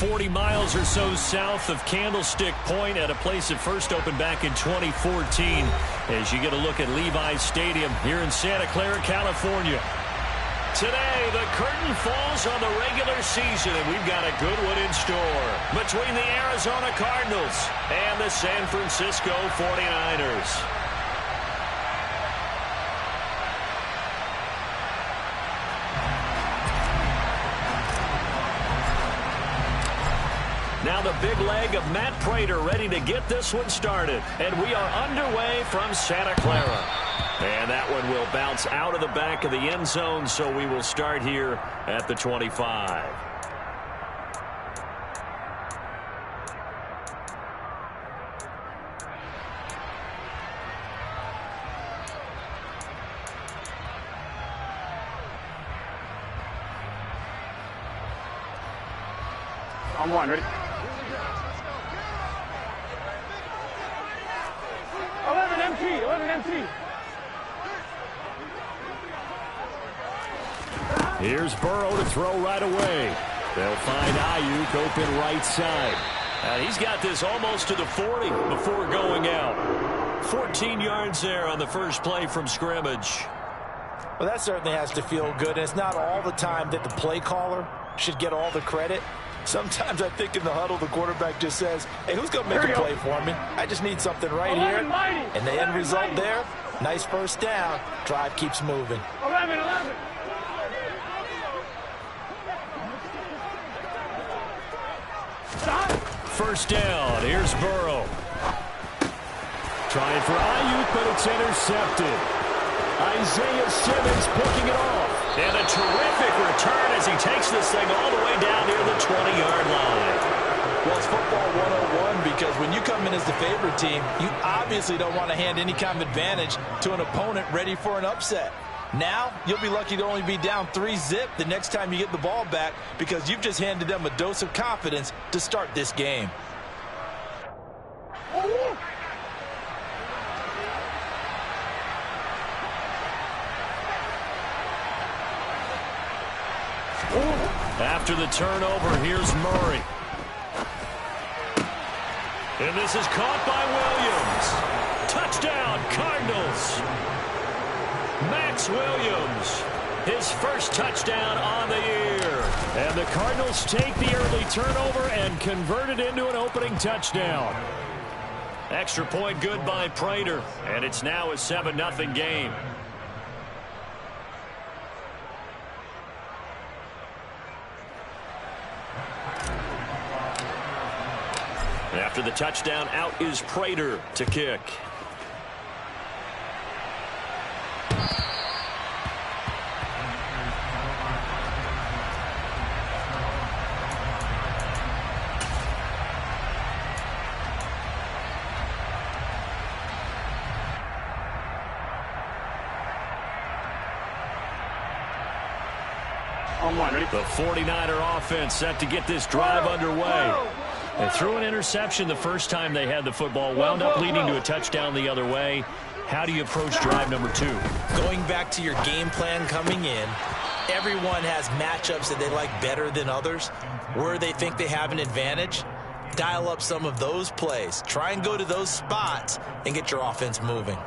40 miles or so south of Candlestick Point at a place that first opened back in 2014 as you get a look at Levi's Stadium here in Santa Clara, California. Today, the curtain falls on the regular season, and we've got a good one in store between the Arizona Cardinals and the San Francisco 49ers. Now the big leg of Matt Prater ready to get this one started. And we are underway from Santa Clara. And that one will bounce out of the back of the end zone, so we will start here at the 25. On one, ready? 11 MT. Here's Burrow to throw right away. They'll find Ayuk open right side. He's got this almost to the 40 before going out. 14 yards there on the first play from scrimmage. Well, that certainly has to feel good. And it's not all the time that the play caller should get all the credit. Sometimes I think in the huddle, the quarterback just says, hey, who's going to make a play for me? I just need something right here. And the end result there, nice first down. Drive keeps moving. 11. First down. Here's Burrow. Trying for Ayuk, but it's intercepted. Isaiah Simmons picking it off. And a terrific return as he takes this thing all the way down near the 20-yard line. Well, it's football 101 because when you come in as the favorite team, you obviously don't want to hand any kind of advantage to an opponent ready for an upset. Now, you'll be lucky to only be down 3-zip the next time you get the ball back because you've just handed them a dose of confidence to start this game. After the turnover, here's Murray. And this is caught by Williams. Touchdown, Cardinals. Max Williams, his first touchdown on the year. And the Cardinals take the early turnover and convert it into an opening touchdown. Extra point good by Prater, and it's now a 7-0 game. After the touchdown, out is Prater to kick. The 49er offense set to get this drive underway. They threw an interception the first time they had the football, wound up leading to a touchdown the other way. How do you approach drive number 2? Going back to your game plan coming in, everyone has matchups that they like better than others. Where they think they have an advantage, dial up some of those plays. Try and go to those spots and get your offense moving.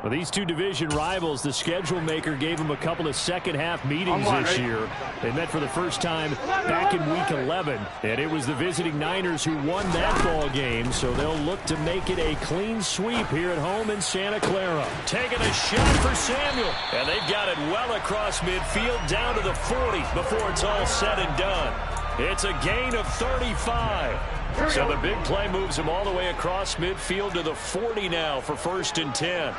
Well, these two division rivals, the schedule maker gave them a couple of second-half meetings this year. They met for the first time back in Week 11, and it was the visiting Niners who won that ball game, so they'll look to make it a clean sweep here at home in Santa Clara. Taking a shot for Samuel, and they've got it well across midfield down to the 40 before it's all said and done. It's a gain of 35. So the big play moves them all the way across midfield to the 40 now for 1st and 10.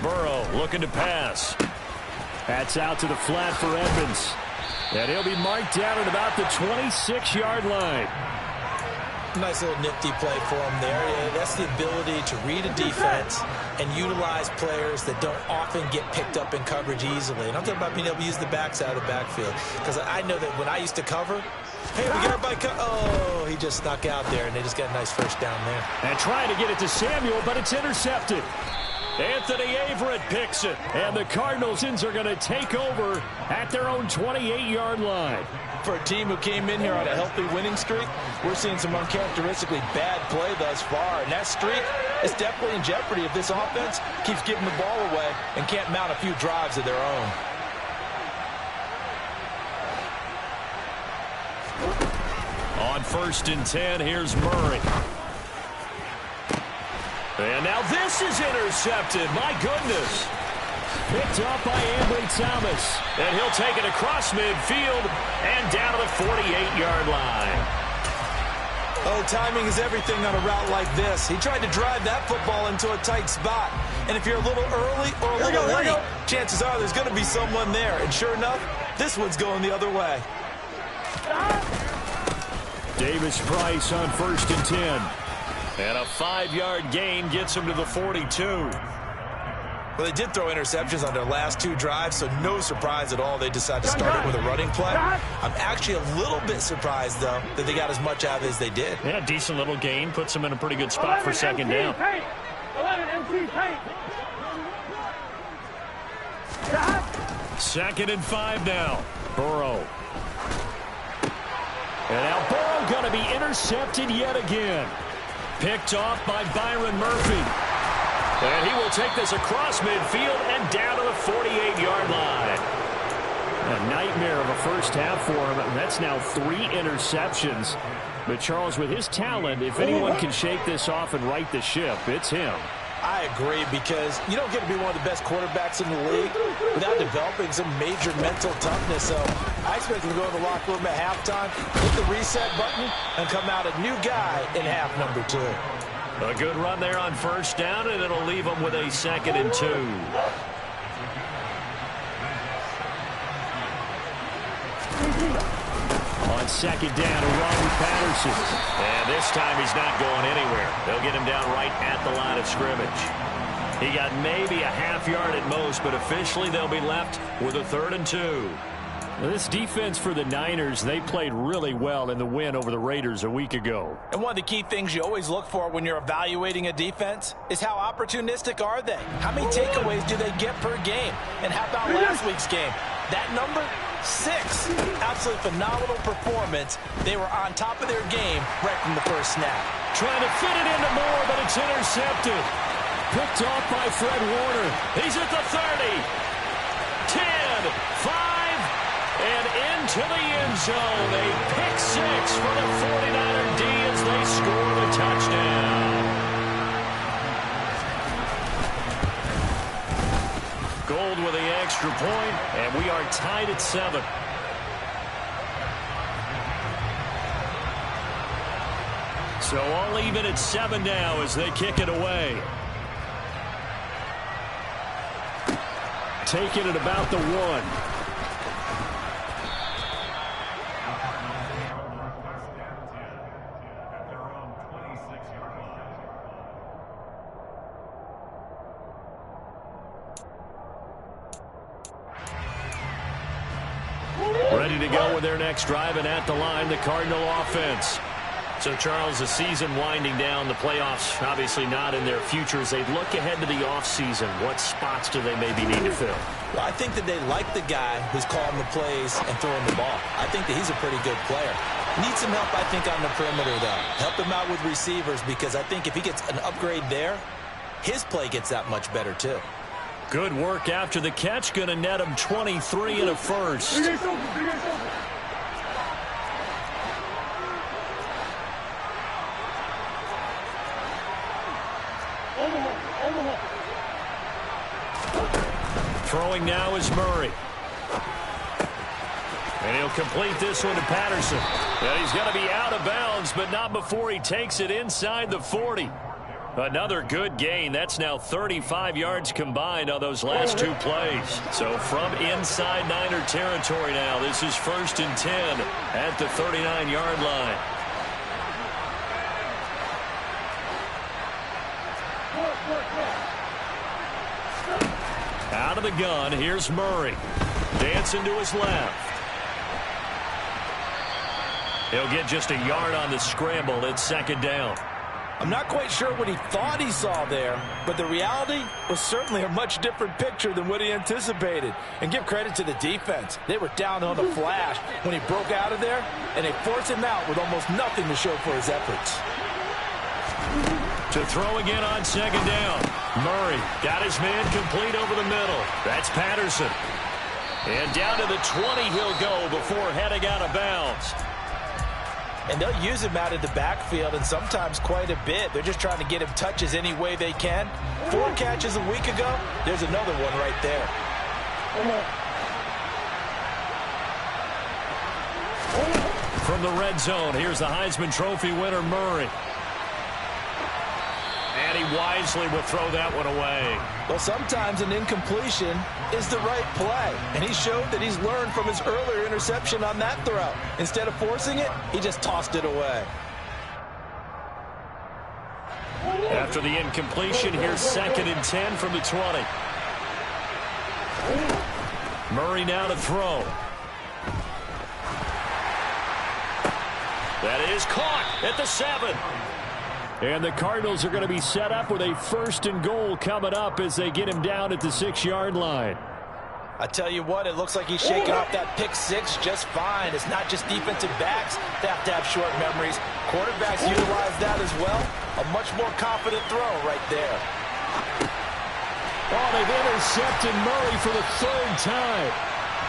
Burrow looking to pass. That's out to the flat for Edmonds. And he'll be marked down at about the 26-yard line. Nice little nifty play for him there. Yeah, that's the ability to read a defense and utilize players that don't often get picked up in coverage easily. And I'm talking about being able to use the backside of the backfield. Because I know that when I used to cover, hey, we got by oh, he just snuck out there, and they just got a nice first down there. And trying to get it to Samuel, but it's intercepted. Anthony Averett picks it. And the Cardinals are going to take over at their own 28-yard line. For a team who came in here on a healthy winning streak, we're seeing some uncharacteristically bad play thus far. And that streak is definitely in jeopardy if this offense keeps giving the ball away and can't mount a few drives of their own. On 1st and 10, here's Murray. And now this is intercepted. My goodness. Picked up by M23. And he'll take it across midfield and down to the 48-yard line. Oh, timing is everything on a route like this. He tried to drive that football into a tight spot. And if you're a little early or a little late, chances are there's going to be someone there. And sure enough, this one's going the other way. Davis Price on 1st and 10. And a 5-yard gain gets him to the 42. Well, they did throw interceptions on their last 2 drives, so no surprise at all they decided to start it with a running play. I'm actually a little bit surprised, though, that they got as much out of it as they did. Yeah, decent little gain. Puts them in a pretty good spot for 2nd down. 2nd and 5 now. Burrow. And now Burrow going to be intercepted yet again. Picked off by Byron Murphy. And he will take this across midfield and down to the 48-yard line. A nightmare of a first half for him. That's now 3 interceptions. But Charles, with his talent, if anyone can shake this off and right the ship, it's him. I agree, because you don't get to be one of the best quarterbacks in the league without developing some major mental toughness. So I expect him to go to the locker room at halftime, hit the reset button, and come out a new guy in half number 2. A good run there on 1st down, and it'll leave them with a 2nd and 2. On 2nd down, a run with Patterson. And this time he's not going anywhere. They'll get him down right at the line of scrimmage. He got maybe a half-yard at most, but officially they'll be left with a 3rd and 2. Well, this defense for the Niners, they played really well in the win over the Raiders a week ago. And one of the key things you always look for when you're evaluating a defense is how opportunistic are they? How many takeaways do they get per game? And how about last week's game? That number? 6. Absolutely phenomenal performance. They were on top of their game right from the first snap. Trying to fit it into Moore, but it's intercepted. Picked off by Fred Warner. He's at the 30. 10, 5. And into the end zone. A pick 6 for the 49er D as they score the touchdown. Gold with the extra point, and we are tied at 7. So all even at 7 now as they kick it away. Taking it about the 1. Ready to go with their next drive, and at the line, the Cardinal offense. So, Charles, the season winding down, the playoffs obviously not in their future. As they look ahead to the offseason, what spots do they maybe need to fill? Well, I think that they like the guy who's calling the plays and throwing the ball. I think that he's a pretty good player. Needs some help, I think, on the perimeter, though. Help him out with receivers, because I think if he gets an upgrade there, his play gets that much better, too. Good work after the catch. Going to net him 23 and a first. Throwing now is Murray. And he'll complete this one to Patterson. And he's going to be out of bounds, but not before he takes it inside the 40. Another good gain. That's now 35 yards combined on those last 2 plays. So from inside Niner territory now, this is 1st and 10 at the 39-yard line. Out of the gun, here's Murray. Dancing to his left. He'll get just a yard on the scramble. It's 2nd down. I'm not quite sure what he thought he saw there, but the reality was certainly a much different picture than what he anticipated. And give credit to the defense. They were down on the flash when he broke out of there, and they forced him out with almost nothing to show for his efforts. To throw again on second down. Murray got his man complete over the middle. That's Patterson. And down to the 20 he'll go before heading out of bounds. And they'll use him out of the backfield, and sometimes quite a bit. They're just trying to get him touches any way they can. 4 catches a week ago. There's another one right there. From the red zone, here's the Heisman Trophy winner, Murray. And he wisely will throw that one away. Well, sometimes an incompletion is the right play. And he showed that he's learned from his earlier interception on that throw. Instead of forcing it, he just tossed it away. After the incompletion, here's 2nd and 10 from the 20. Murray now to throw. That is caught at the 7. And the Cardinals are going to be set up with a 1st and goal coming up as they get him down at the 6-yard line. I tell you what, it looks like he's shaking off that pick 6 just fine. It's not just defensive backs that have to have short memories. Quarterbacks utilize that as well. A much more confident throw right there. Oh, they've intercepted Murray for the 3rd time.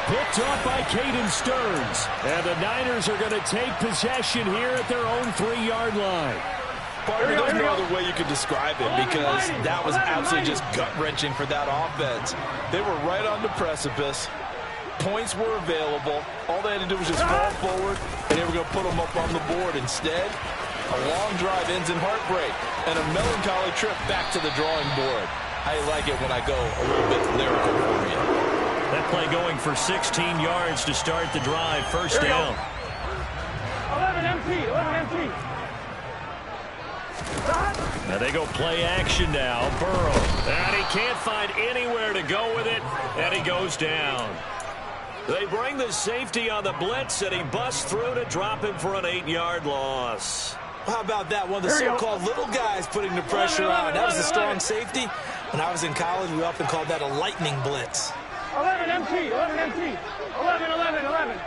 Picked off by Caden Stearns. And the Niners are going to take possession here at their own 3-yard line. Partner, there's no other way you could describe it because that was absolutely just gut-wrenching for that offense. They were right on the precipice. Points were available. All they had to do was just fall forward, and they were going to put them up on the board. Instead, a long drive ends in heartbreak and a melancholy trip back to the drawing board. I like it when I go a little bit lyrical for you. That play going for 16 yards to start the drive. 1st down. 11 empty, 11 empty. Now they go play action now. Burrow. And he can't find anywhere to go with it. And he goes down. They bring the safety on the blitz, and he busts through to drop him for an 8-yard loss. How about that? One of the so-called little guys putting the pressure on. That was a strong safety. When I was in college, we often called that a lightning blitz. 11 empty, 11 empty. 11, 11, 11.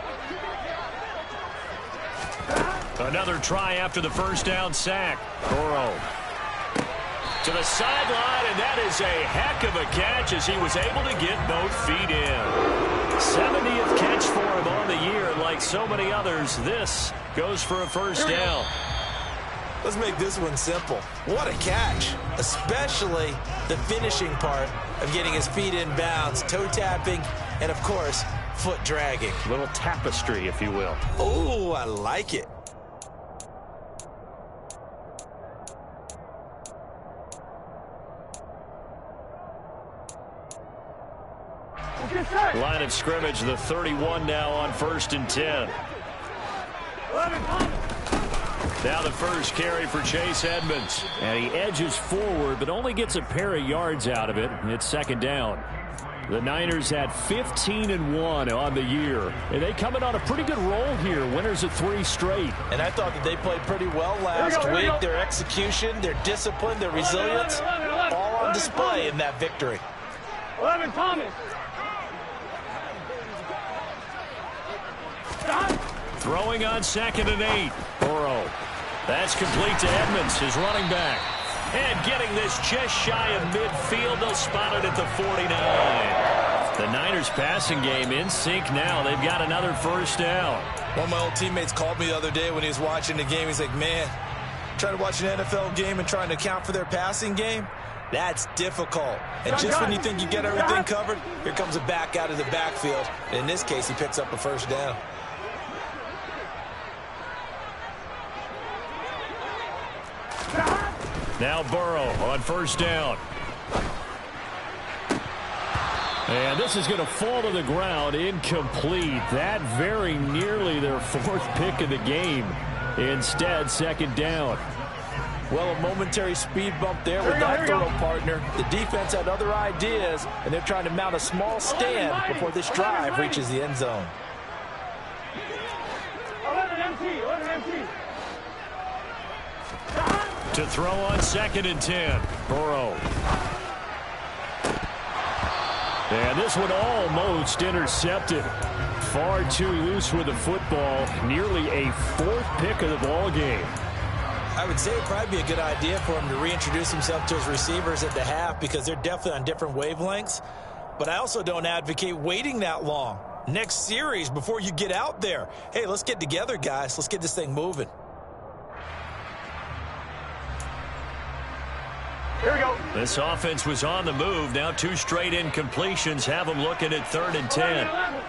Another try after the 1st down sack. Burrow to the sideline, and that is a heck of a catch as he was able to get both feet in. 70th catch for him on the year, and like so many others, this goes for a 1st down. Let's make this one simple. What a catch, especially the finishing part of getting his feet in bounds, toe tapping, and of course, foot dragging. A little tapestry, if you will. Oh, I like it. Line of scrimmage, the 31 now on 1st and 10. Now the first carry for Chase Edmonds. And he edges forward, but only gets a pair of yards out of it. It's 2nd down. The Niners had 15-1 on the year. And they come in on a pretty good roll here. Winners of 3 straight. And I thought that they played pretty well last week. Their execution, their discipline, their resilience, all on display in that victory. 11 Thomas. Throwing on 2nd and 8. Burrow. That's complete to Edmonds, his running back. And getting this just shy of midfield. They'll spot it at the 49. The Niners passing game in sync now. They've got another 1st down. One of my old teammates called me the other day when he was watching the game. He's like, man, trying to watch an NFL game and trying to account for their passing game, that's difficult. And just when you think you get everything covered, here comes a back out of the backfield. And in this case, he picks up a 1st down. Now Burrow on 1st down. And this is going to fall to the ground, incomplete. That very nearly their 4th pick of the game. Instead, 2nd down. Well, a momentary speed bump there with that throw, partner. The defense had other ideas, and they're trying to mount a small stand before this drive reaches the end zone. 11 empty, 11 empty. To throw on 2nd and 10. Burrow. And this one almost intercepted. Far too loose with the football. Nearly a 4th pick of the ball game. I would say it'd probably be a good idea for him to reintroduce himself to his receivers at the half because they're definitely on different wavelengths. But I also don't advocate waiting that long. Next series before you get out there. Hey, let's get together, guys. Let's get this thing moving. Here we go. This offense was on the move. Now 2 straight incompletions have them looking at 3rd and 10. 11.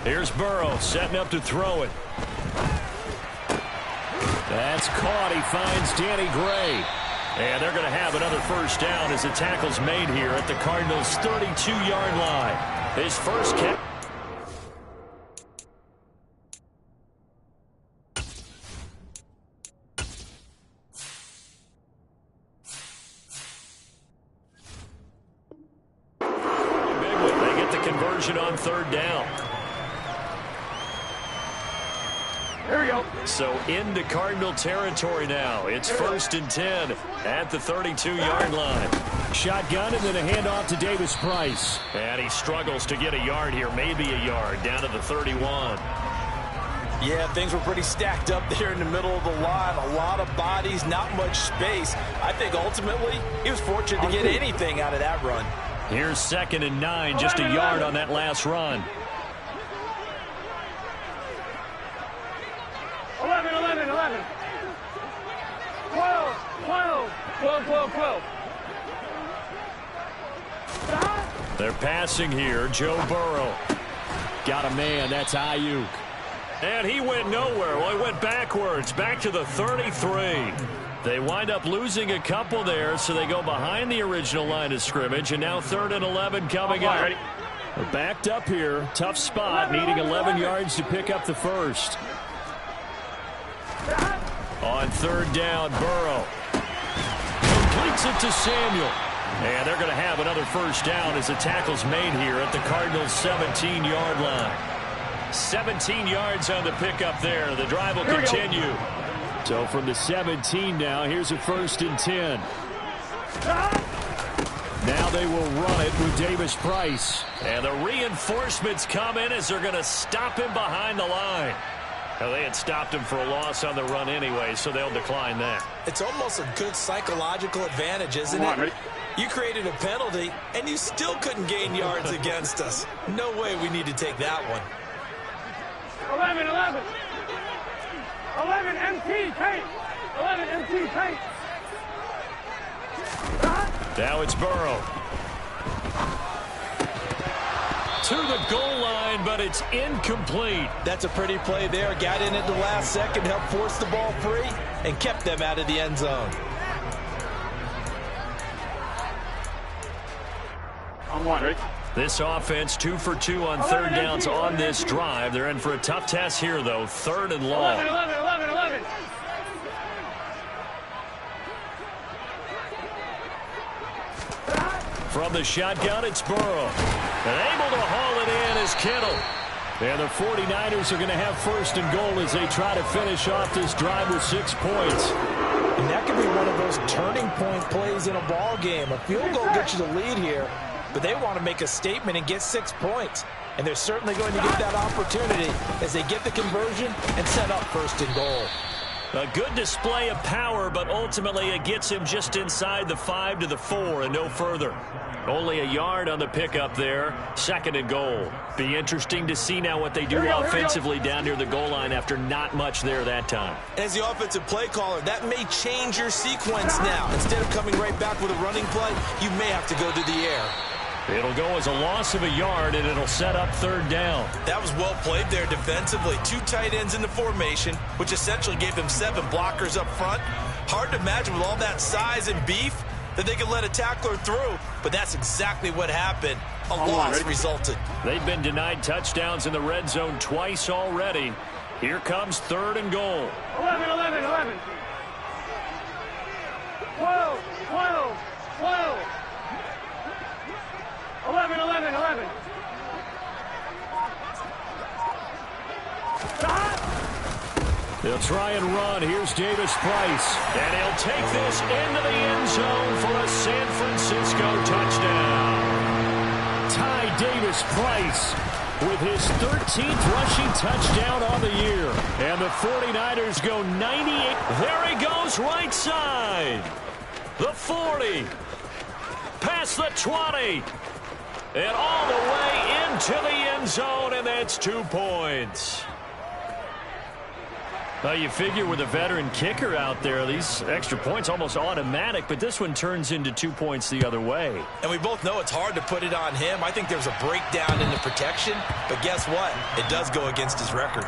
Here's Burrow setting up to throw it. That's caught. He finds Danny Gray. And they're going to have another first down as the tackle's made here at the Cardinals' 32-yard line. His first catch. Big one. They get the conversion on 3rd down. Here we go. So into Cardinal territory now. It's 1st and 10 at the 32-yard line. Shotgun and then a handoff to Davis Price. And he struggles to get a yard here, maybe a yard, down to the 31. Yeah, things were pretty stacked up there in the middle of the line. A lot of bodies, not much space. I think ultimately he was fortunate to get anything out of that run. Here's 2nd and 9, just a yard on that last run. 11, 11, 11. 12, 12, 12, 12, 12. They're passing here. Joe Burrow. Got a man. That's Ayuk. And he went nowhere. Well, he went backwards. Back to the 33. They wind up losing a couple there, so they go behind the original line of scrimmage. And now 3rd and 11 coming up. They're backed up here. Tough spot, needing 11 yards to pick up the first. On 3rd down, Burrow completes it to Samuel. And they're going to have another first down as the tackle's made here at the Cardinals' 17-yard line. 17 yards on the pickup there. The drive will continue. So from the 17 now, here's a 1st and 10. Now they will run it with Davis Price. And the reinforcements come in as they're going to stop him behind the line. Now, they had stopped him for a loss on the run anyway, so they'll decline that. It's almost a good psychological advantage, isn't it? You created a penalty, and you still couldn't gain yards against us. No way we need to take that one. 11, 11. 11 MT tape. 11 MT tape. Now it's Burrow. To the goal line, but it's incomplete. That's a pretty play there. Got in at the last second, helped force the ball free, and kept them out of the end zone. I'm wondering. This offense 2 for 2 on 3rd downs on this drive. They're in for a tough test here, though. 3rd and long. 11, 11, 11, 11. From the shotgun, it's Burrow. And able to haul it in is Kittle. And the 49ers are going to have 1st and goal as they try to finish off this drive with 6 points. And that could be one of those turning point plays in a ball game. A field goal gets you the lead here, but they want to make a statement and get 6 points. And they're certainly going to get that opportunity as they get the conversion and set up 1st and goal. A good display of power, but ultimately it gets him just inside the 5 to the 4 and no further. Only a yard on the pickup there. 2nd and goal. Be interesting to see now what they do offensively down near the goal line after not much there that time. As the offensive play caller, that may change your sequence now. Instead of coming right back with a running play, you may have to go to the air. It'll go as a loss of a yard, and it'll set up 3rd down. That was well played there defensively. 2 tight ends in the formation, which essentially gave them 7 blockers up front. Hard to imagine with all that size and beef that they could let a tackler through, but that's exactly what happened. A loss resulted. They've been denied touchdowns in the red zone twice already. Here comes 3rd and goal. 11, 11, 11. 12, 12, 12. 11, 11, 11. try and run. Here's Davis Price. And he'll take this into the end zone for a San Francisco touchdown. Ty Davis Price with his 13th rushing touchdown on the year. And the 49ers go 98. There he goes, right side. The 40. Past the 20. And all the way into the end zone, and that's 2 points. Well, you figure with a veteran kicker out there, these extra points almost automatic, but this one turns into 2 points the other way. And we both know it's hard to put it on him. I think there's a breakdown in the protection, but guess what? It does go against his record.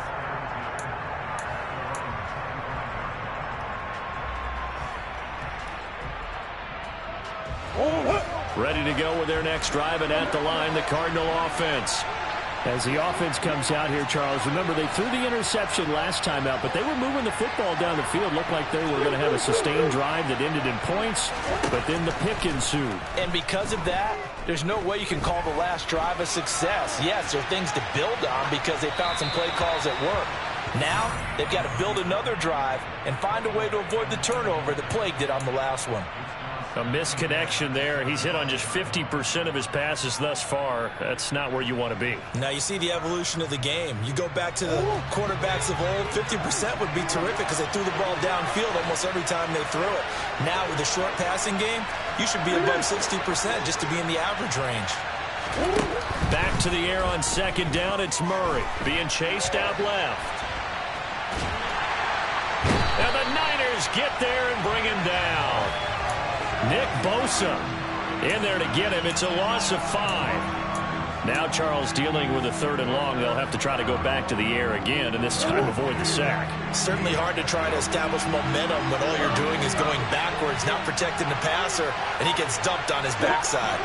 Ready to go with their next drive, and at the line, the Cardinal offense. As the offense comes out here, Charles, remember they threw the interception last time out, but they were moving the football down the field. Looked like they were going to have a sustained drive that ended in points, but then the pick ensued. And because of that, there's no way you can call the last drive a success. Yes, there are things to build on because they found some play calls at work. Now, they've got to build another drive and find a way to avoid the turnover that plagued it on the last one. A misconnection there. He's hit on just 50% of his passes thus far. That's not where you want to be. Now you see the evolution of the game. You go back to the quarterbacks of old, 50% would be terrific because they threw the ball downfield almost every time they threw it. Now with the short passing game, you should be above 60% just to be in the average range. Back to the air on second down. It's Murray being chased out left. And the Niners get there and bring him down. Nick Bosa in there to get him. It's a loss of 5. Now Charles dealing with a 3rd and long. They'll have to try to go back to the air again, and this time avoid the sack. Certainly hard to try to establish momentum when all you're doing is going backwards, not protecting the passer, and he gets dumped on his backside.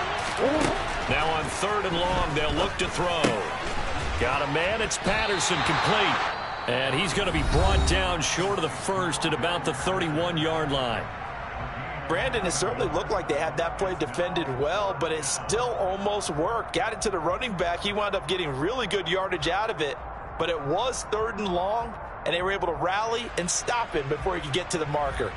Now on 3rd and long, they'll look to throw. Got a man. It's Patterson, complete. And he's going to be brought down short of the first at about the 31-yard line. Brandon, it certainly looked like they had that play defended well, but it still almost worked. Got it to the running back. He wound up getting really good yardage out of it, but it was 3rd and long, and they were able to rally and stop him before he could get to the marker.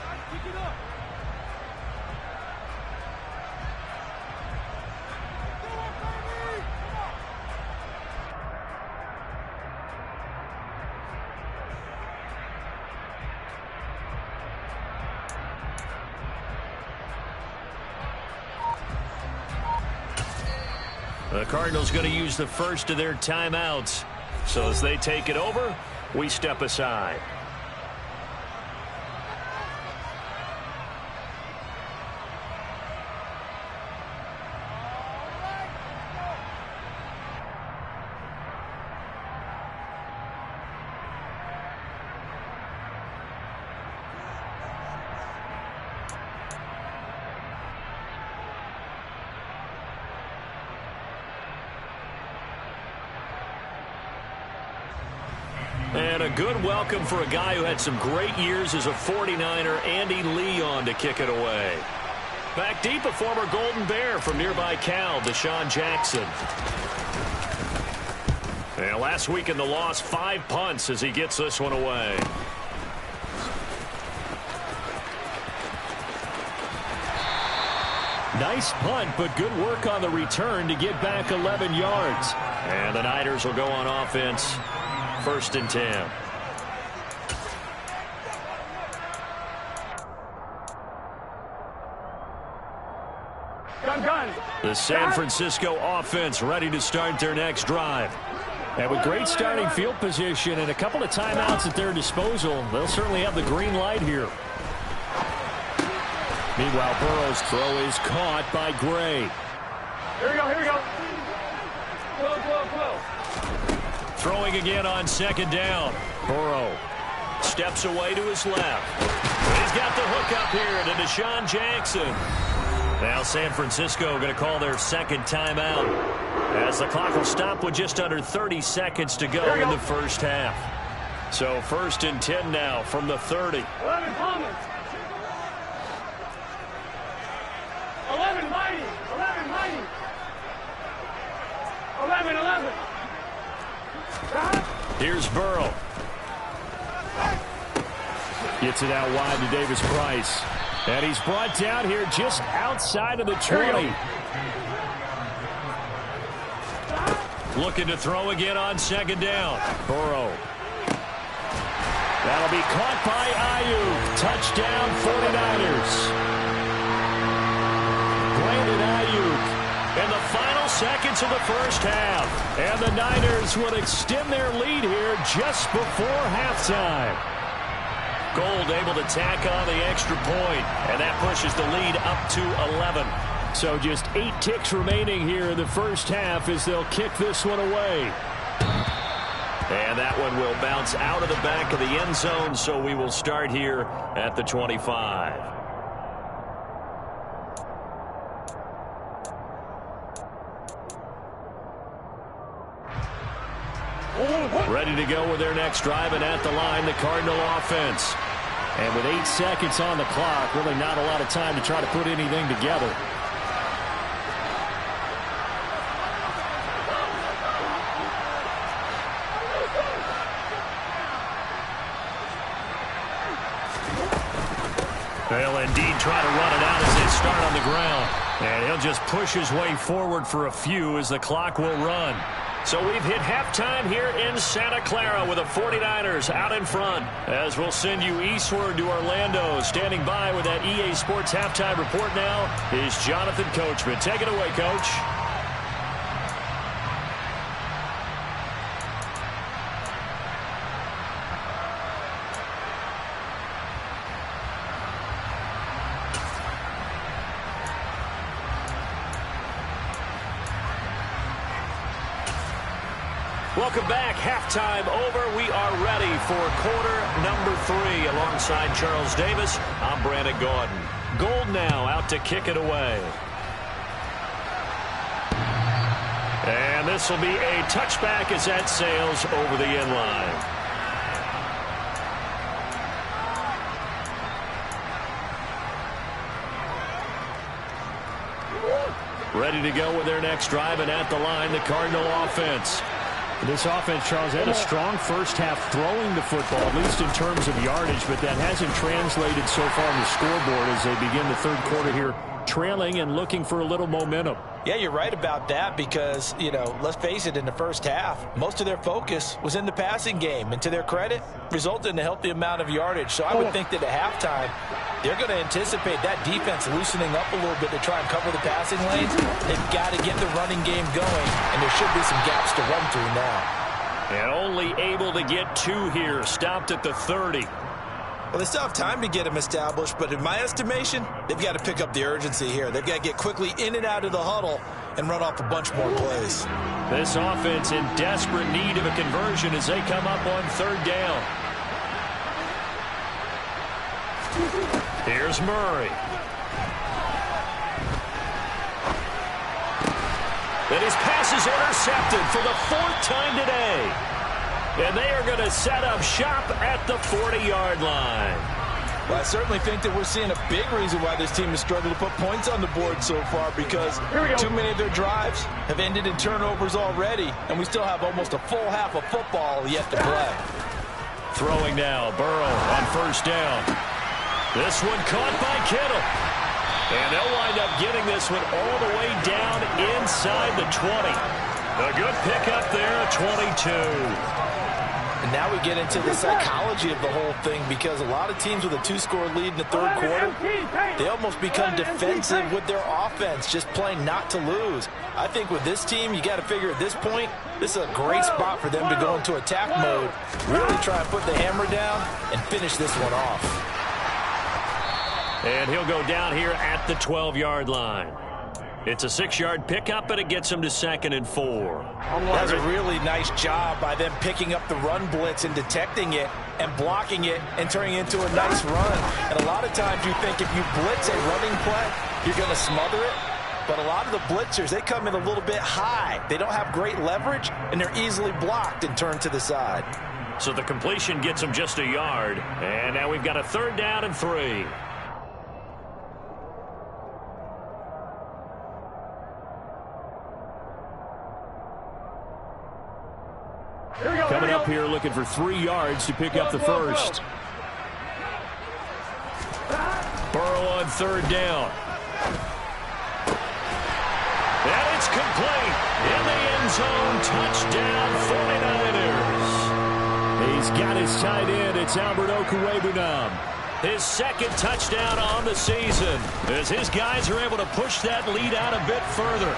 The Cardinals going to use the first of their timeouts. So as they take it over, we step aside. And a good welcome for a guy who had some great years as a 49er, Andy Leon, to kick it away. Back deep, a former Golden Bear from nearby Cal, Deshaun Jackson. And last week in the loss, 5 punts as he gets this one away. Nice punt, but good work on the return to get back 11 yards. And the Niners will go on offense. 1st and 10. The San Francisco offense ready to start their next drive. And with great starting field position and a couple of timeouts at their disposal, they'll certainly have the green light here. Meanwhile, Burrow's throw is caught by Gray. Here we go, here we go. Go. Throwing again on 2nd down. Burrow steps away to his left. He's got the hook up here to Deshaun Jackson. Now San Francisco going to call their 2nd timeout as the clock will stop with just under 30 seconds to go in the first half. So 1st and 10 now from the 30. 11 Thomas. 11 Mighty. 11 Mighty. 11. Here's Burrow. Gets it out wide to Davis Price. And he's brought down here just outside of the 20. Looking to throw again on second down. Burrow. That'll be caught by Ayuk. Touchdown 49ers. Brandon Ayuk in the final seconds of the first half. And the Niners would extend their lead here just before halftime. Gold able to tack on the extra point, and that pushes the lead up to 11. So just 8 ticks remaining here in the first half as they'll kick this one away. And that one will bounce out of the back of the end zone, so we will start here at the 25. Ready to go with their next drive, and at the line, the Cardinal offense. And with 8 seconds on the clock, really not a lot of time to try to put anything together. They'll indeed try to run it out as they start on the ground. And he'll just push his way forward for a few as the clock will run. So we've hit halftime here in Santa Clara with the 49ers out in front. As we'll send you eastward to Orlando. Standing by with that EA Sports halftime report now is Jonathan Coachman. Take it away, Coach. Welcome back. Halftime over. We are ready for quarter number 3. Alongside Charles Davis, I'm Brandon Gordon. Gold now out to kick it away. And this will be a touchback as that sails over the end line. Ready to go with their next drive, and at the line, the Cardinal offense. This offense, Charles, had a strong first half throwing the football, at least in terms of yardage, but that hasn't translated so far on the scoreboard as they begin the third quarter here, trailing and looking for a little momentum. Yeah, you're right about that because, you know, let's face it, in the first half, most of their focus was in the passing game. And to their credit, resulted in a healthy amount of yardage. So I would think that at halftime, they're going to anticipate that defense loosening up a little bit to try and cover the passing lanes. They've got to get the running game going, and there should be some gaps to run through now. And only able to get 2 here, stopped at the 30. Well, they still have time to get them established, but in my estimation, they've got to pick up the urgency here. They've got to get quickly in and out of the huddle and run off a bunch more plays. This offense in desperate need of a conversion as they come up on third down. Here's Murray. And his pass is intercepted for the 4th time today. And they are going to set up shop at the 40-yard line. Well, I certainly think that we're seeing a big reason why this team has struggled to put points on the board so far, because too many of their drives have ended in turnovers already, and we still have almost a full half of football yet to play. Throwing now, Burrow on first down. This one caught by Kittle. And they'll wind up getting this one all the way down inside the 20. A good pickup there, 22. And now we get into the psychology of the whole thing, because a lot of teams with a 2-score lead in the third quarter, they almost become defensive with their offense, just playing not to lose. I think with this team, you got to figure at this point, this is a great spot for them to go into attack mode, really try and put the hammer down and finish this one off. And he'll go down here at the 12-yard line. It's a 6-yard pickup, but it gets him to 2nd and 4. That's a really nice job by them picking up the run blitz and detecting it and blocking it and turning it into a nice run. And a lot of times you think if you blitz a running play, you're going to smother it. But a lot of the blitzers, they come in a little bit high. They don't have great leverage, and they're easily blocked and turned to the side. So the completion gets him just a yard. And now we've got a 3rd down and 3. Coming up here looking for 3 yards to pick up the first. Burrow on third down. And it's complete. In the end zone, touchdown 49ers. He's got his tight end. It's Albert Okwuegbunam. His second touchdown on the season as his guys are able to push that lead out a bit further.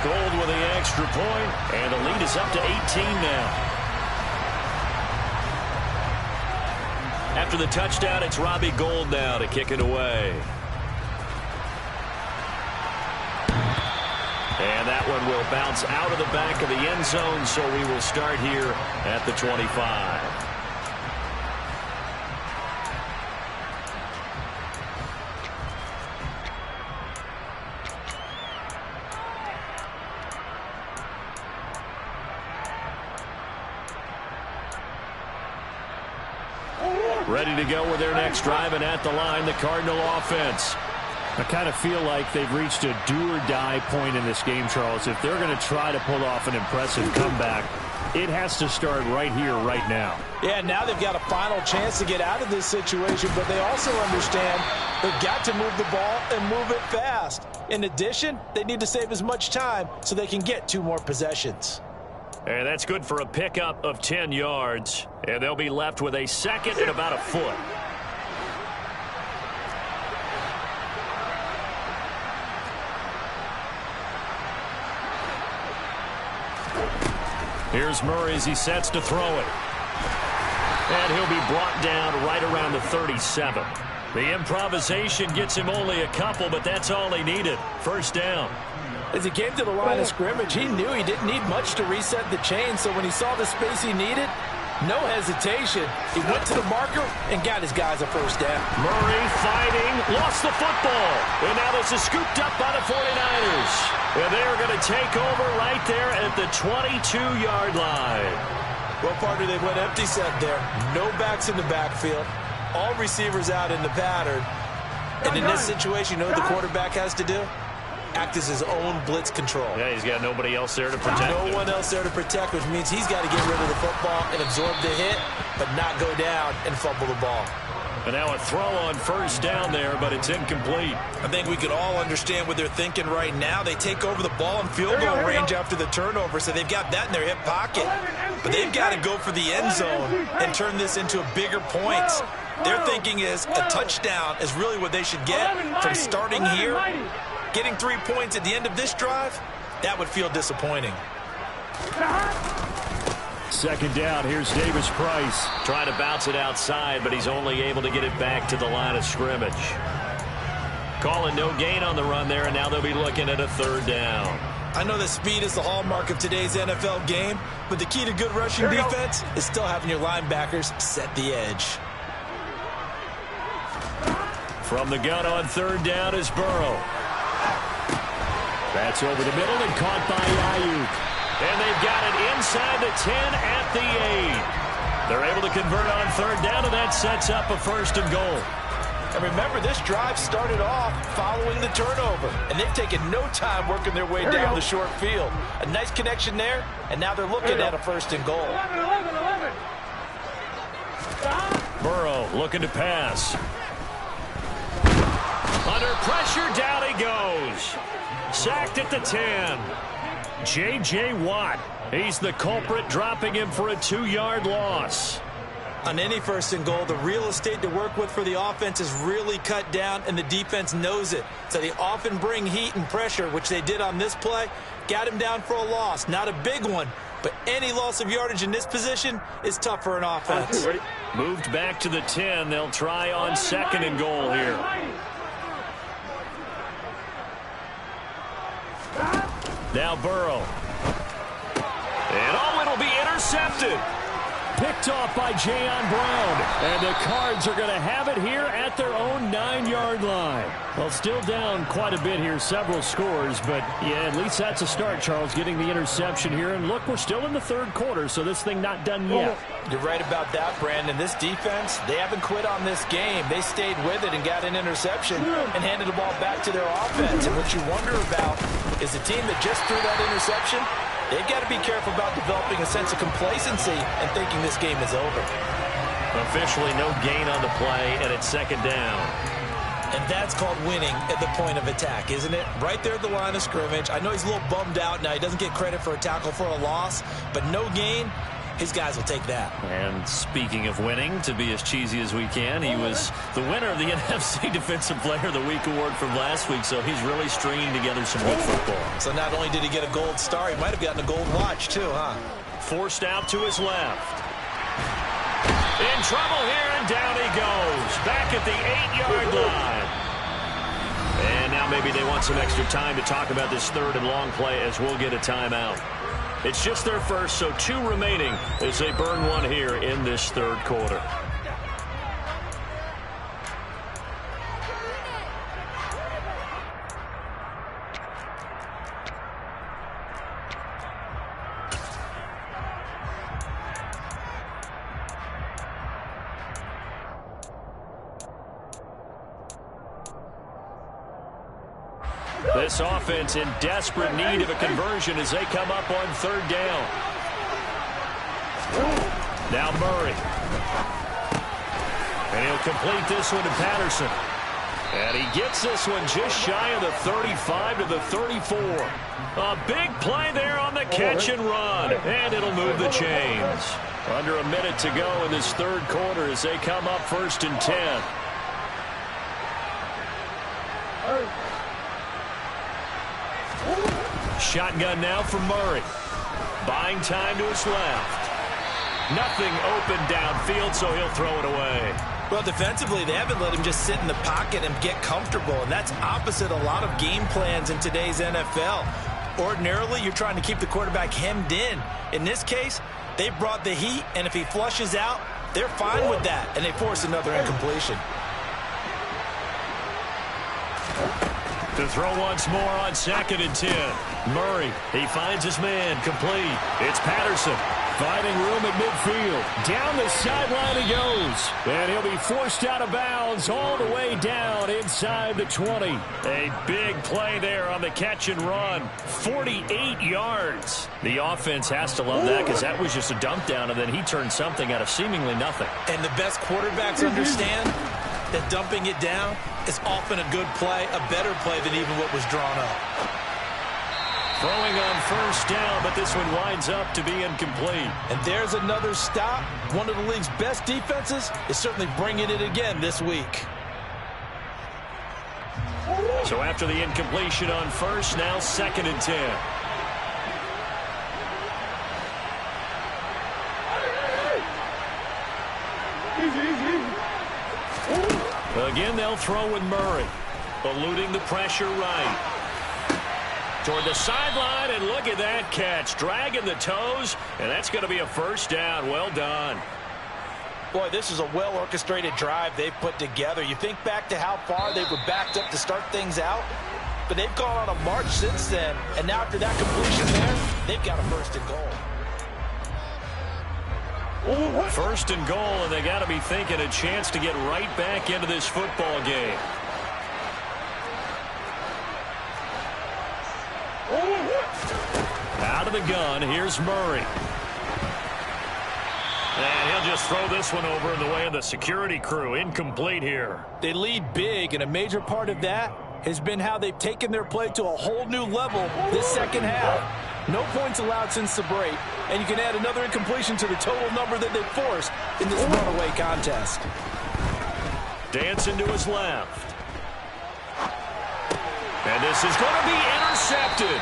Gold with the extra point, and the lead is up to 18 now. After the touchdown, it's Robbie Gould now to kick it away. And that one will bounce out of the back of the end zone, so we will start here at the 25. Ready to go with their next drive, and at the line, the Cardinal offense. I kind of feel like they've reached a do-or-die point in this game, Charles. If they're going to try to pull off an impressive comeback, it has to start right here, right now. Yeah, now they've got a final chance to get out of this situation, but they also understand they've got to move the ball and move it fast. In addition, they need to save as much time so they can get 2 more possessions. And that's good for a pickup of 10 yards. And they'll be left with a second and about a foot. Here's Murray as he sets to throw it. And he'll be brought down right around the 37. The improvisation gets him only a couple, but that's all he needed. First down. As he came to the line of scrimmage, he knew he didn't need much to reset the chain, so when he saw the space he needed, no hesitation. He went to the marker and got his guys a first down. Murray fighting, lost the football. And now this is scooped up by the 49ers. And they're going to take over right there at the 22-yard line. Well, partner, they went empty set there. No backs in the backfield. All receivers out in the pattern. And in this situation, you know what the quarterback has to do? Act as his own blitz control. Yeah, he's got nobody else there to protect him. No one else there to protect, which means he's got to get rid of the football and absorb the hit, but not go down and fumble the ball. And now a throw on first down there, but it's incomplete. I think we could all understand what they're thinking right now. They take over the ball in field goal range after the turnover, so they've got that in their hip pocket. But they've got to go for the end zone and turn this into a bigger points. Their thinking is a touchdown is really what they should get from starting here. Getting 3 points at the end of this drive, that would feel disappointing. Second down, here's Davis Price. Trying to bounce it outside, but he's only able to get it back to the line of scrimmage. Calling no gain on the run there, and now they'll be looking at a third down. I know that speed is the hallmark of today's NFL game, but the key to good rushing defense is still having your linebackers set the edge. From the gun on third down is Burrow. That's over the middle and caught by Ayuk. And they've got it inside the 10 at the 8. They're able to convert on third down, and that sets up a first and goal. And remember, this drive started off following the turnover, and they've taken no time working their way down the short field. A nice connection there, and now they're looking at a first and goal. 11. Burrow looking to pass. Under pressure, down he goes. Sacked at the 10. J.J. Watt. He's the culprit, dropping him for a 2-yard loss. On any first and goal, the real estate to work with for the offense is really cut down, and the defense knows it. So they often bring heat and pressure, which they did on this play. Got him down for a loss. Not a big one, but any loss of yardage in this position is tough for an offense. Moved back to the 10. They'll try on second and goal here. Now Burrow. And it'll be intercepted. Picked off by Jayon Brown. And the Cards are going to have it here at their own 9-yard line. Well, still down quite a bit here, several scores. But, yeah, at least that's a start, Charles, getting the interception here. And, look, we're still in the third quarter, so this thing not done yet. You're right about that, Brandon. This defense, they haven't quit on this game. They stayed with it and got an interception and handed the ball back to their offense. And what you wonder about is the team that just threw that interception, they've got to be careful about developing a sense of complacency and thinking this game is over. Officially no gain on the play, and it's second down. And that's called winning at the point of attack, isn't it? Right there at the line of scrimmage. I know he's a little bummed out now. He doesn't get credit for a tackle for a loss, but no gain, his guys will take that. And speaking of winning, to be as cheesy as we can, he was the winner of the NFC Defensive Player of the Week award from last week, so he's really stringing together some good football. So not only did he get a gold star, he might have gotten a gold watch too, huh? Forced out to his left. In trouble here, and down he goes. Back at the 8-yard line. And now maybe they want some extra time to talk about this third and long play as we'll get a timeout. It's just their first, so 2 remaining as they burn one here in this third quarter. This offense in desperate need of a conversion as they come up on third down. Now Murray. And he'll complete this one to Patterson. And he gets this one just shy of the 35 to the 34. A big play there on the catch and run. And it'll move the chains. Under a minute to go in this third quarter as they come up 1st and 10. Shotgun now from Murray. Buying time to his left. Nothing open downfield, so he'll throw it away. Well, defensively, they haven't let him just sit in the pocket and get comfortable, and that's opposite a lot of game plans in today's NFL. Ordinarily, you're trying to keep the quarterback hemmed in. In this case, they brought the heat, and if he flushes out, they're fine with that, and they force another incompletion. To throw once more on 2nd and 10. Murray, he finds his man, complete. It's Patterson, finding room at midfield. Down the sideline he goes. And he'll be forced out of bounds all the way down inside the 20. A big play there on the catch and run. 48 yards. The offense has to love that because that was just a dump down, and then he turned something out of seemingly nothing. And the best quarterbacks understand that dumping it down is often a good play, a better play than even what was drawn up. Throwing on 1st down, but this one winds up to be incomplete. And there's another stop. One of the league's best defenses is certainly bringing it again this week. So after the incompletion on 1st, now 2nd and 10. Again, they'll throw with Murray. Eluding the pressure right. Toward the sideline, and look at that catch. Dragging the toes, and that's going to be a 1st down. Well done. Boy, this is a well-orchestrated drive they've put together. You think back to how far they were backed up to start things out, but they've gone on a march since then, and now after that completion there, they've got a 1st and goal. 1st and goal, and they got to be thinking a chance to get right back into this football game. Out of the gun, here's Murray. And he'll just throw this one over in the way of the security crew. Incomplete here. They lead big, and a major part of that has been how they've taken their play to a whole new level this second half. No points allowed since the break, and you can add another incompletion to the total number that they've forced in this runaway contest. Dancing to his left. And this is going to be intercepted.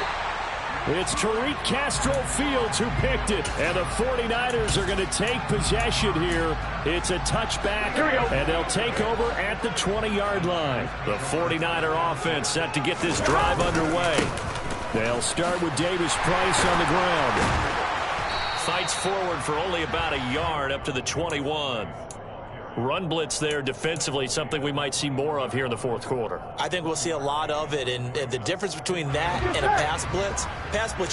It's Tariq Castro Fields who picked it, and the 49ers are going to take possession here. It's a touchback, and they'll take over at the 20-yard line. The 49er offense set to get this drive underway. They'll start with Davis Price on the ground. Fights forward for only about a yard up to the 21. Run blitz there defensively, something we might see more of here in the fourth quarter. I think we'll see a lot of it, and the difference between that and a pass blitz,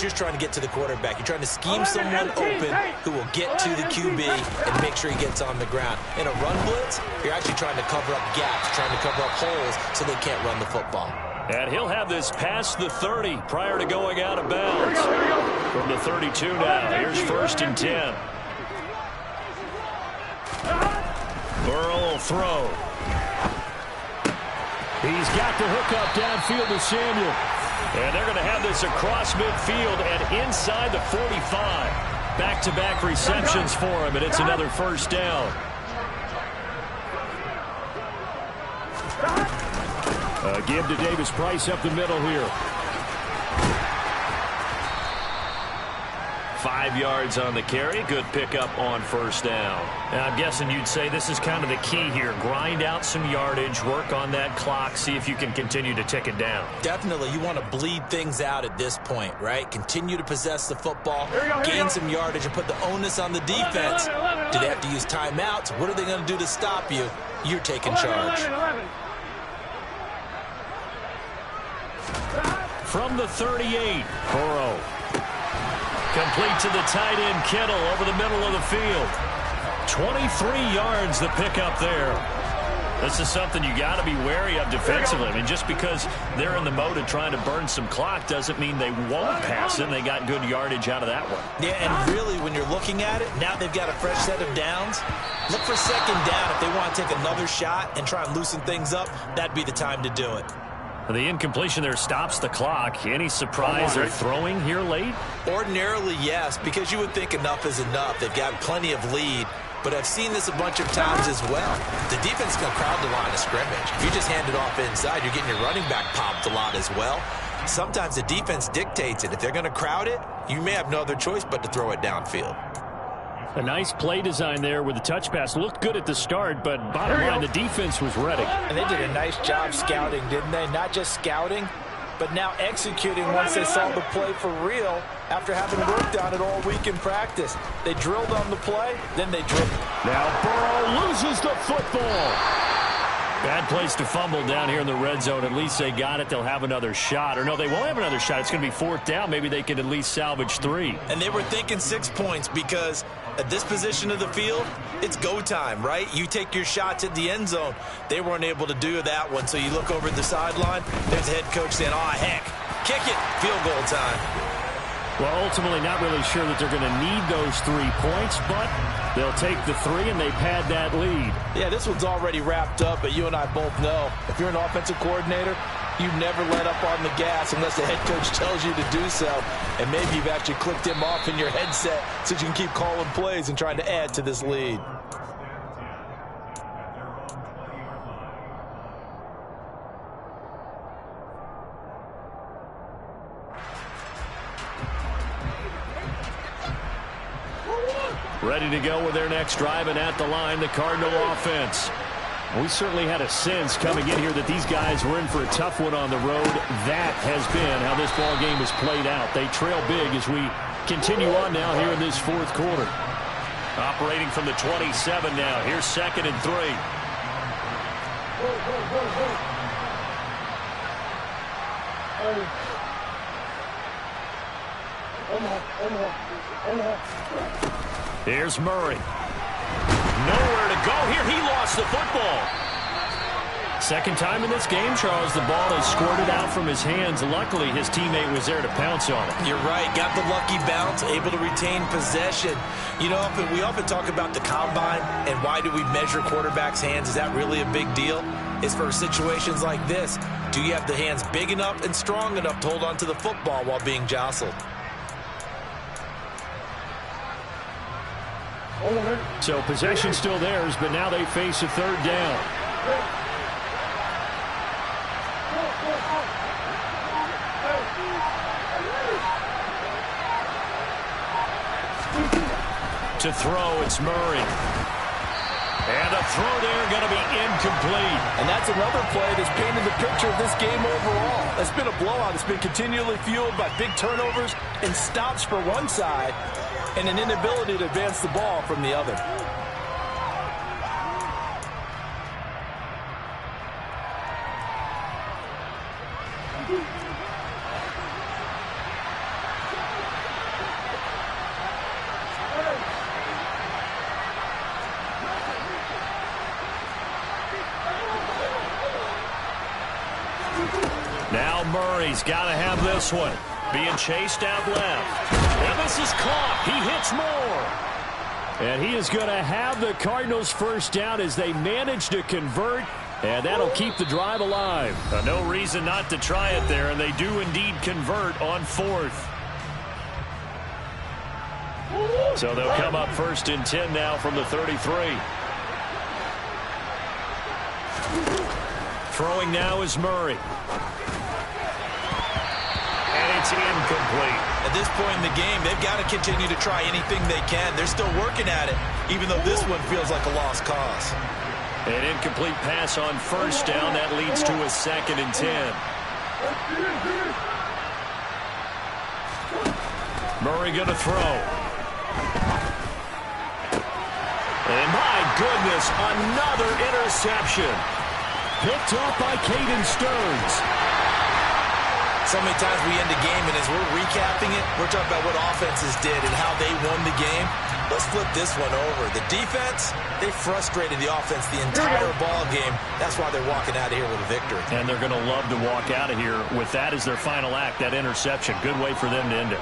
you're trying to get to the quarterback. You're trying to scheme someone open who will get to the QB and make sure he gets on the ground. In a run blitz, you're actually trying to cover up gaps, trying to cover up holes so they can't run the football. And he'll have this past the 30 prior to going out of bounds. From the 32 now, here's 1st and 10. Burrow will throw. He's got the hook up downfield to Samuel. And they're going to have this across midfield and inside the 45. Back-to-back receptions for him, and it's another first down. Give to Davis Price up the middle here. 5 yards on the carry. Good pickup on first down. And I'm guessing you'd say this is kind of the key here. Grind out some yardage, work on that clock, see if you can continue to tick it down. Definitely. You want to bleed things out at this point, right? Continue to possess the football, gain some yardage, and put the onus on the defense. Do they have to use timeouts? What are they going to do to stop you? You're taking charge. From the 38, Burrow. Complete to the tight end, Kittle, over the middle of the field. 23 yards the pickup there. This is something you got to be wary of defensively. I mean, just because they're in the mode of trying to burn some clock doesn't mean they won't pass it. They got good yardage out of that one. Yeah, and really, when you're looking at it, now they've got a fresh set of downs. Look for second down. If they want to take another shot and try and loosen things up, that'd be the time to do it. The incompletion there stops the clock. Any surprise they're throwing here late? Ordinarily, yes, because you would think enough is enough. They've got plenty of lead, but I've seen this a bunch of times as well. The defense can crowd the line of scrimmage. If you just hand it off inside, you're getting your running back popped a lot as well. Sometimes the defense dictates it. If they're going to crowd it, you may have no other choice but to throw it downfield. A nice play design there with the touch pass. Looked good at the start, but bottom line, the defense was ready. And they did a nice job scouting, didn't they? Not just scouting, but now executing once they saw the play for real after having worked on it all week in practice. They drilled on the play, then they drilled. Now Burrow loses the football. Bad place to fumble down here in the red zone. At least they got it. They'll have another shot. Or no, they won't have another shot. It's going to be fourth down. Maybe they can at least salvage 3. And they were thinking 6 points because at this position of the field, it's go time, right? You take your shots at the end zone. They weren't able to do that one. So you look over at the sideline. There's the head coach saying, oh, heck, kick it. Field goal time. Well, ultimately not really sure that they're going to need those 3 points, but they'll take the 3 and they've had that lead. Yeah, this one's already wrapped up, but you and I both know if you're an offensive coordinator, you never let up on the gas unless the head coach tells you to do so. And maybe you've actually clicked him off in your headset so you can keep calling plays and trying to add to this lead. Ready to go with their next drive, and at the line, the Cardinal offense. We certainly had a sense coming in here that these guys were in for a tough one on the road. That has been how this ball game has played out. They trail big as we continue on now here in this fourth quarter. Operating from the 27 now. Here's 2nd and 3. Here's Murray. Nowhere to go here. He lost the football. Second time in this game, Charles, the ball has squirted out from his hands. Luckily, his teammate was there to pounce on it. You're right. Got the lucky bounce, able to retain possession. You know, we often talk about the combine and why do we measure quarterbacks' hands. Is that really a big deal? It's for situations like this. Do you have the hands big enough and strong enough to hold on to the football while being jostled? So possession still theirs, but now they face a 3rd down. To throw, it's Murray. And a throw there going to be incomplete. And that's another play that's painted the picture of this game overall. It's been a blowout. It's been continually fueled by big turnovers and stops for one side and an inability to advance the ball from the other. Now Murray's got to have this one. Being chased out left. And this is caught. He hits more. And he is going to have the Cardinals first down as they manage to convert And that'll keep the drive alive. No reason not to try it there, and they do indeed convert on 4th. So they'll come up 1st and 10 now from the 33. Throwing now is Murray. And it's incomplete. At this point in the game, they've got to continue to try anything they can. They're still working at it, even though this one feels like a lost cause. An incomplete pass on 1st down. That leads to a 2nd and 10. Murray going to throw. And my goodness, another interception. Picked up by Caden Stearns. So many times we end the game, and as we're recapping it, we're talking about what offenses did and how they won the game. Let's flip this one over. The defense, they frustrated the offense the entire ball game. That's why they're walking out of here with a victory. And they're going to love to walk out of here with that as their final act, that interception. Good way for them to end it.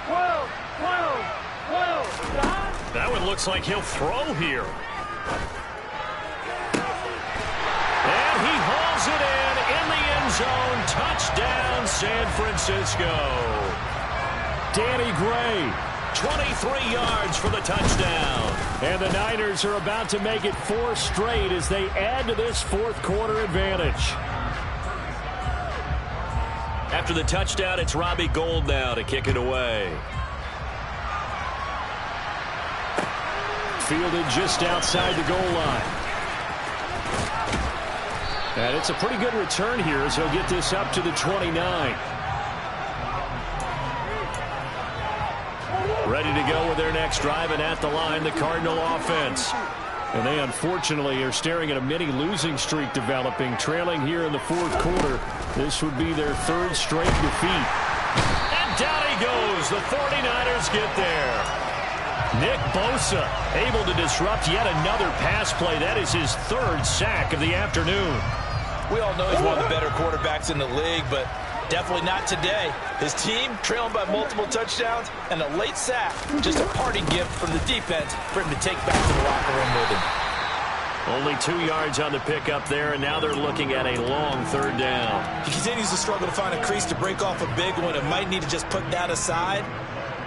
12. That one looks like he'll throw here. And he hauls it in the end zone. Touchdown, San Francisco. Danny Gray, 23 yards for the touchdown. And the Niners are about to make it 4 straight as they add to this 4th quarter advantage. After the touchdown, it's Robbie Gould now to kick it away. Fielded just outside the goal line. And it's a pretty good return here as he'll get this up to the 29. Ready to go with their next drive, and at the line, the Cardinal offense. And they unfortunately are staring at a mini losing streak developing, trailing here in the 4th quarter. This would be their 3rd straight defeat. And down he goes. The 49ers get there. Nick Bosa able to disrupt yet another pass play. That is his 3rd sack of the afternoon. We all know he's one of the better quarterbacks in the league, but definitely not today. His team trailing by multiple touchdowns and a late sack. Just a parting gift from the defense for him to take back to the locker room with him. Only 2 yards on the pickup there, and now they're looking at a long 3rd down. He continues to struggle to find a crease to break off a big one and might need to just put that aside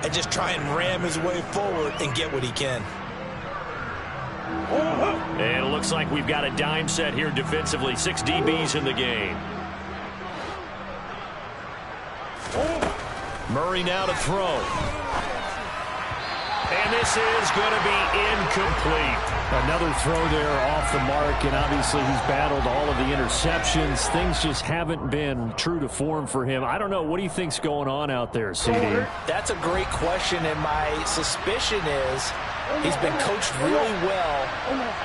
and just try and ram his way forward and get what he can. And it looks like we've got a dime set here defensively. 6 DBs in the game. Murray now to throw. And this is going to be incomplete. Another throw there off the mark, and obviously he's battled all of the interceptions. Things just haven't been true to form for him. I don't know. What do you think's going on out there, CD? That's a great question, and my suspicion is he's been coached really well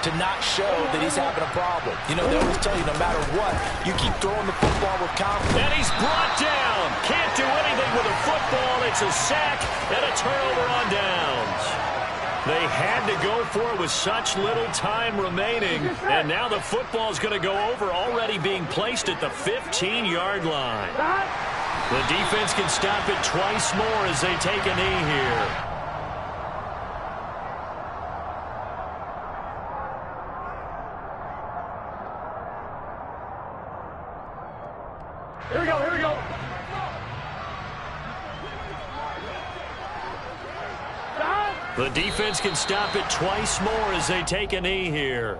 to not show that he's having a problem. You know, they always tell you no matter what, you keep throwing the football with confidence. And he's brought down. Can't do anything with a football. It's a sack and a turnover on downs. They had to go for it with such little time remaining, and now the football's going to go over, already being placed at the 15-yard line. The defense can stop it twice more as they take a knee here. Here we go, here we go. The defense can stop it twice more as they take a knee here.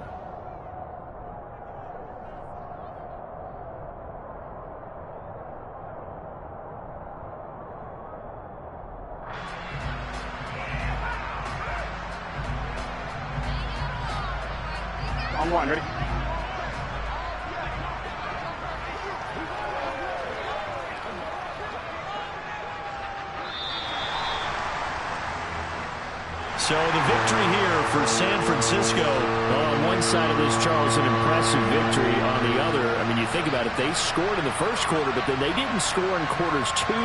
On 1, ready? So the victory here for San Francisco. On one side of this, Charles, an impressive victory. On the other, I mean, you think about it, they scored in the first quarter, but then they didn't score in quarters 2,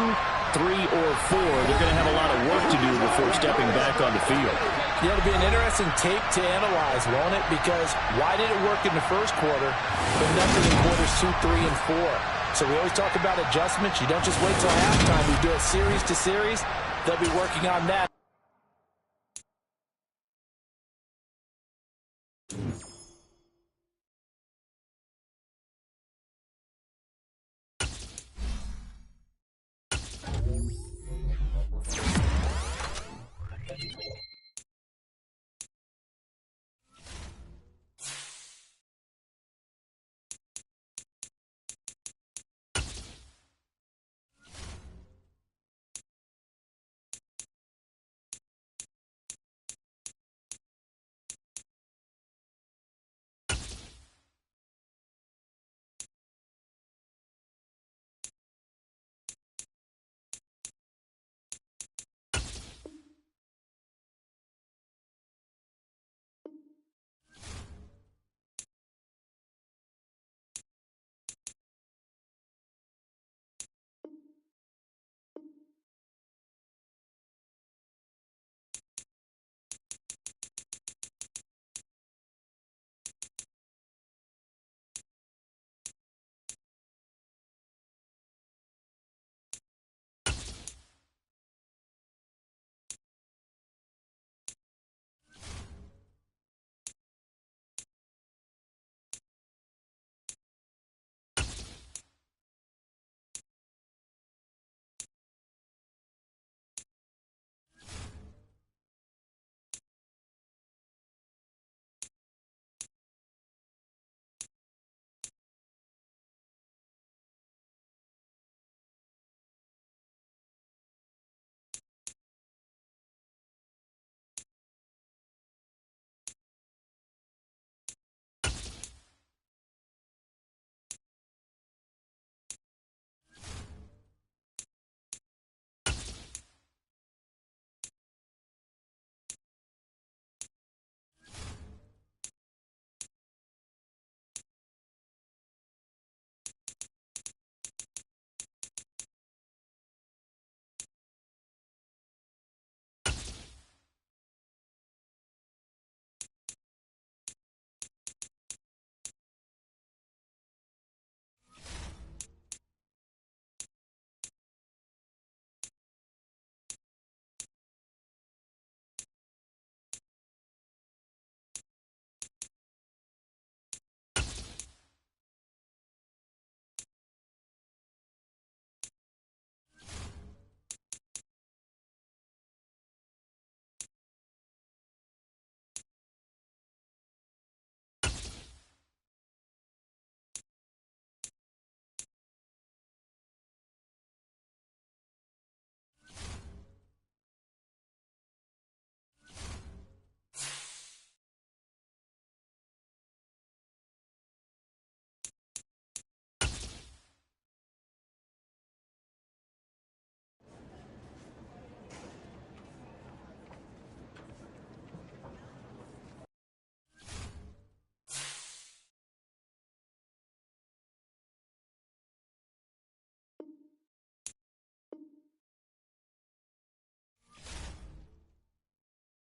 3, or 4. They're going to have a lot of work to do before stepping back on the field. Yeah, it'll be an interesting tape to analyze, won't it? Because why did it work in the first quarter, but nothing in quarters 2, 3, and 4? So we always talk about adjustments. You don't just wait till halftime. You do it series to series. They'll be working on that.